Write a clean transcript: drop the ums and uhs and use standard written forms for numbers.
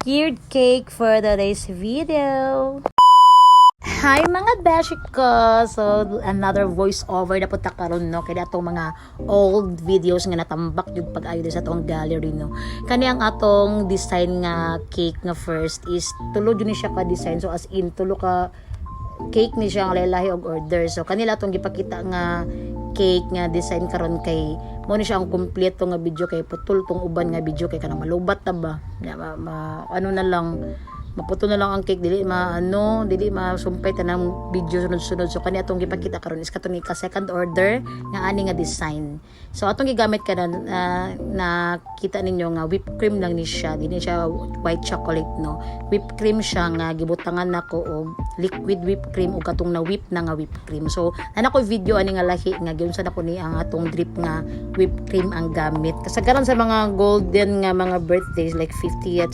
tiered cake for today's video. Hi mga beshi ko! So, another voiceover na punta karon no? Kaya atong mga old videos nga natambak yung pag-ayo sa atong gallery no? Kani ang atong design nga cake nga first is tulo yun siya ka-design. So, as in, tulo ka cake ni siya ang lalahi og order. So, kanila atong gipakita nga cake nga design karon kay mo ni siya ang kompleto nga video kay putol tong uban nga video kay kanang malubat ta ba ano na lang maputo na lang ang cake dili dili masumpay tanang video sunod-sunod. So kani atong gipakita karon is katong ka second order nga ani nga design. So atong gigamit kana na kita ninyo nga whipped cream lang ni siya, dili siya white chocolate no. Whipped cream siya nga gibutangan nako og liquid whipped cream ug katong na whip na nga whipped cream. So ana ko video ani nga lahi nga giunsa na ko ni ang atong drip nga whipped cream ang gamit. Kasagaran sa mga golden nga mga birthdays like 50th